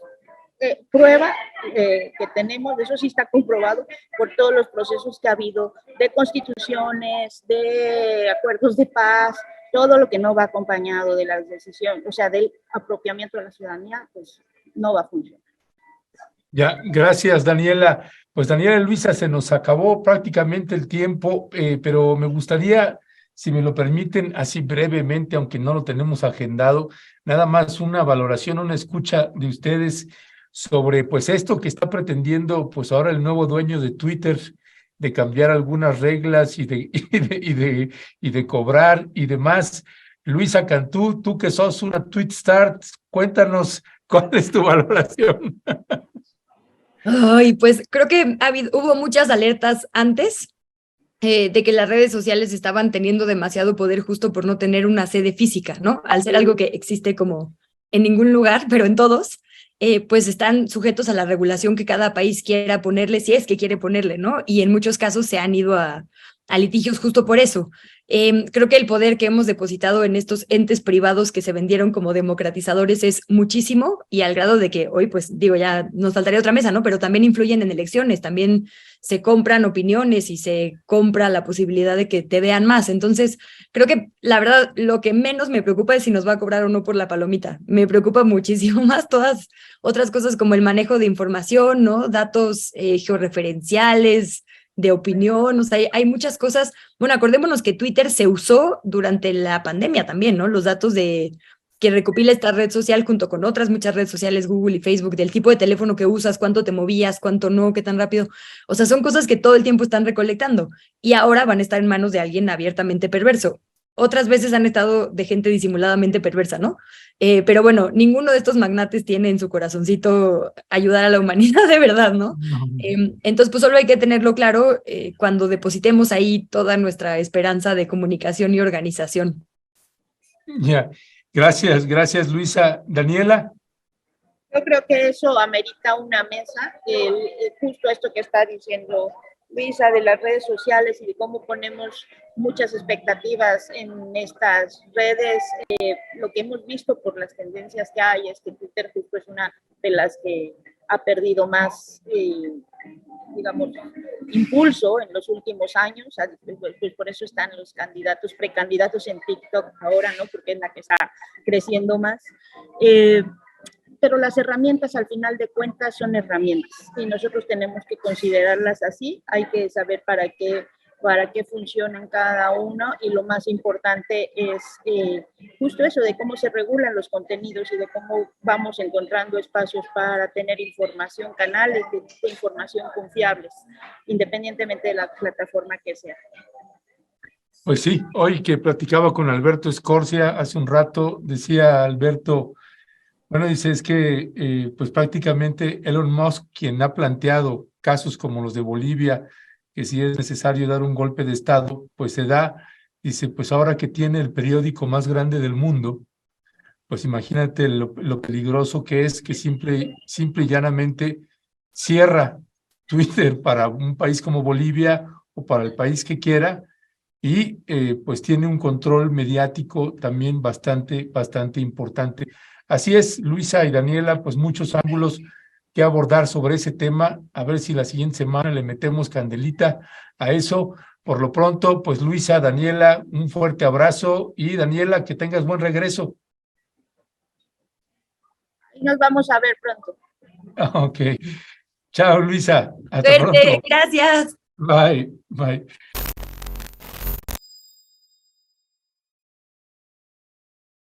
prueba que tenemos, eso sí está comprobado por todos los procesos que ha habido de constituciones, de acuerdos de paz, todo lo que no va acompañado de las decisiones, o sea, del apropiamiento de la ciudadanía, pues no va a funcionar. Ya, gracias, Daniela. Pues Daniela y Luisa, se nos acabó prácticamente el tiempo, pero me gustaría, si me lo permiten, así brevemente, aunque no lo tenemos agendado, nada más una valoración, una escucha de ustedes sobre pues esto que está pretendiendo pues ahora el nuevo dueño de Twitter, de cambiar algunas reglas y de cobrar y demás. Luisa Cantú, tú que sos una tweetstar, cuéntanos cuál es tu valoración. Ay, pues creo que hubo muchas alertas antes de que las redes sociales estaban teniendo demasiado poder justo por no tener una sede física, ¿no? Al ser algo que existe como en ningún lugar, pero en todos, pues están sujetos a la regulación que cada país quiera ponerle, si es que quiere ponerle, ¿no? Y en muchos casos se han ido a litigios justo por eso. Creo que el poder que hemos depositado en estos entes privados que se vendieron como democratizadores es muchísimo, y al grado de que hoy, pues digo, ya nos faltaría otra mesa, ¿no? Pero también influyen en elecciones, también se compran opiniones y se compra la posibilidad de que te vean más. Entonces, creo que la verdad lo que menos me preocupa es si nos va a cobrar o no por la palomita. Me preocupa muchísimo más todas otras cosas como el manejo de información, ¿no? Datos georreferenciales, de opinión, o sea, hay muchas cosas. Bueno, acordémonos que Twitter se usó durante la pandemia también, ¿no? Los datos que recopila esta red social junto con otras muchas redes sociales, Google y Facebook, del tipo de teléfono que usas, cuánto te movías, cuánto no, qué tan rápido. O sea, son cosas que todo el tiempo están recolectando y ahora van a estar en manos de alguien abiertamente perverso. Otras veces han estado de gente disimuladamente perversa, ¿no? Pero bueno, ninguno de estos magnates tiene en su corazoncito ayudar a la humanidad de verdad, ¿no? Entonces, pues solo hay que tenerlo claro cuando depositemos ahí toda nuestra esperanza de comunicación y organización. Ya, gracias Luisa. Daniela. Yo creo que eso amerita una mesa, justo esto que está diciendo Luisa de las redes sociales y de cómo ponemos muchas expectativas en estas redes. Lo que hemos visto por las tendencias que hay es que Twitter justo es una de las que ha perdido más, digamos, impulso en los últimos años, pues por eso están los precandidatos en TikTok ahora, ¿no? Porque es la que está creciendo más. Pero las herramientas al final de cuentas son herramientas y nosotros tenemos que considerarlas así, hay que saber para qué funcionan cada uno, y lo más importante es justo eso de cómo se regulan los contenidos y de cómo vamos encontrando espacios para tener información, canales de información confiables, independientemente de la plataforma que sea. Pues sí, hoy que platicaba con Alberto Escorcia hace un rato, decía Alberto, bueno, dice, es que pues prácticamente Elon Musk, quien ha planteado casos como los de Bolivia, que si es necesario dar un golpe de Estado, pues se da, dice, pues ahora que tiene el periódico más grande del mundo, pues imagínate lo peligroso que es que simple y llanamente cierra Twitter para un país como Bolivia o para el país que quiera, y pues tiene un control mediático también bastante importante. Así es, Luisa y Daniela, pues muchos ángulos que abordar sobre ese tema, a ver si la siguiente semana le metemos candelita a eso. Por lo pronto, pues Luisa, Daniela, un fuerte abrazo, y Daniela, que tengas buen regreso. Y nos vamos a ver pronto. Ok. Chao, Luisa. Hasta Suerte, pronto. gracias. Bye, bye.